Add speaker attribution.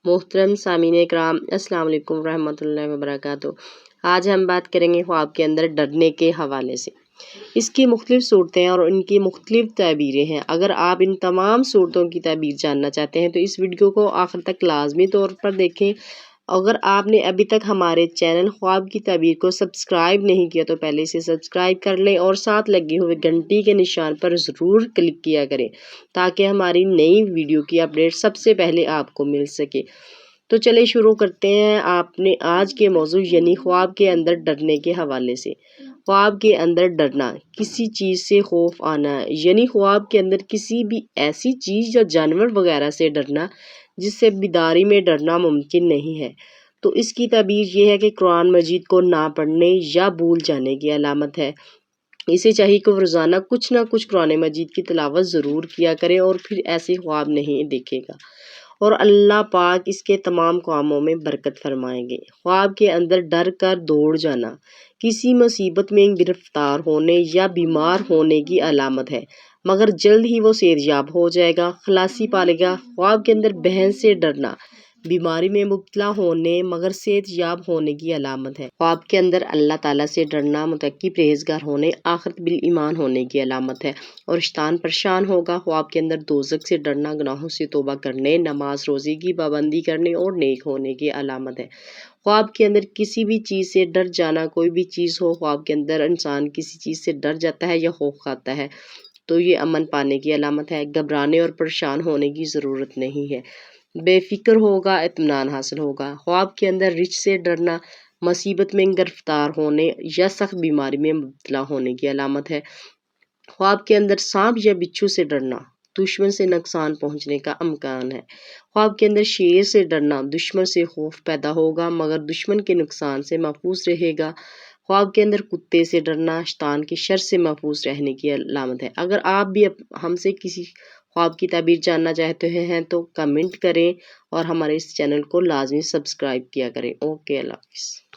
Speaker 1: محترم سامعین کرام، السلام علیکم ورحمۃ اللہ وبرکاتہ۔ آج ہم بات کریں گے خواب کے اندر ڈرنے کے حوالے سے۔ اس کی مختلف صورتیں اور ان کی مختلف تعبیریں ہیں۔ اگر آپ ان تمام صورتوں کی تعبیر جاننا چاہتے ہیں تو اس ویڈیو کو آخر تک لازمی طور پر دیکھیں۔ اگر آپ نے ابھی تک ہمارے چینل خواب کی تعبیر کو سبسکرائب نہیں کیا تو پہلے اسے سبسکرائب کر لیں اور ساتھ لگے ہوئے گھنٹی کے نشان پر ضرور کلک کیا کریں تاکہ ہماری نئی ویڈیو کی اپڈیٹ سب سے پہلے آپ کو مل سکے۔ تو چلے شروع کرتے ہیں آپ نے آج کے موضوع یعنی خواب کے اندر ڈرنے کے حوالے سے۔ خواب کے اندر ڈرنا، کسی چیز سے خوف آنا، یعنی خواب کے اندر کسی بھی ایسی چیز یا جانور وغیرہ سے ڈرنا جس سے بیداری میں ڈرنا ممکن نہیں ہے۔ تو اس کی تعبیر یہ ہے کہ قرآن مجید کو نہ پڑھنے یا بھول جانے کی علامت ہے۔ اسے چاہیے کہ وہ روزانہ کچھ نہ کچھ قرآن مجید کی تلاوت ضرور کیا کرے اور پھر ایسے خواب نہیں دیکھے گا، اور اللہ پاک اس کے تمام کاموں میں برکت فرمائیں گے۔ خواب کے اندر ڈر کر دوڑ جانا کسی مصیبت میں گرفتار ہونے یا بیمار ہونے کی علامت ہے، مگر جلد ہی وہ صحت یاب ہو جائے گا، خلاصی پالے گا۔ خواب کے اندر بہن سے ڈرنا بیماری میں مبتلا ہونے مگر صحت یاب ہونے کی علامت ہے۔ خواب کے اندر اللہ تعالیٰ سے ڈرنا متقی پرہیزگار ہونے، آخرت بالایمان ہونے کی علامت ہے اور شیطان پریشان ہوگا۔ خواب کے اندر دوزخ سے ڈرنا گناہوں سے توبہ کرنے، نماز روزے کی پابندی کرنے اور نیک ہونے کی علامت ہے۔ خواب کے اندر کسی بھی چیز سے ڈر جانا، کوئی بھی چیز ہو، خواب کے اندر انسان کسی چیز سے ڈر جاتا ہے یا خوف کھاتا ہے تو یہ امن پانے کی علامت ہے۔ گھبرانے اور پریشان ہونے کی ضرورت نہیں ہے، بے فکر ہوگا، اطمینان حاصل ہوگا۔ خواب کے اندر رچھ سے ڈرنا مصیبت میں گرفتار ہونے یا سخت بیماری میں مبتلا ہونے کی علامت ہے۔ خواب کے اندر سانپ یا بچھو سے ڈرنا دشمن سے نقصان پہنچنے کا امکان ہے۔ خواب کے اندر شیر سے ڈرنا دشمن سے خوف پیدا ہوگا مگر دشمن کے نقصان سے محفوظ رہے گا۔ خواب کے اندر کتے سے ڈرنا شیطان کی شر سے محفوظ رہنے کی علامت ہے۔ اگر آپ بھی ہم سے کسی خواب کی تعبیر جاننا چاہتے ہیں تو کمنٹ کریں اور ہمارے اس چینل کو لازمی سبسکرائب کیا کریں۔ اوکے، اللہ حافظ۔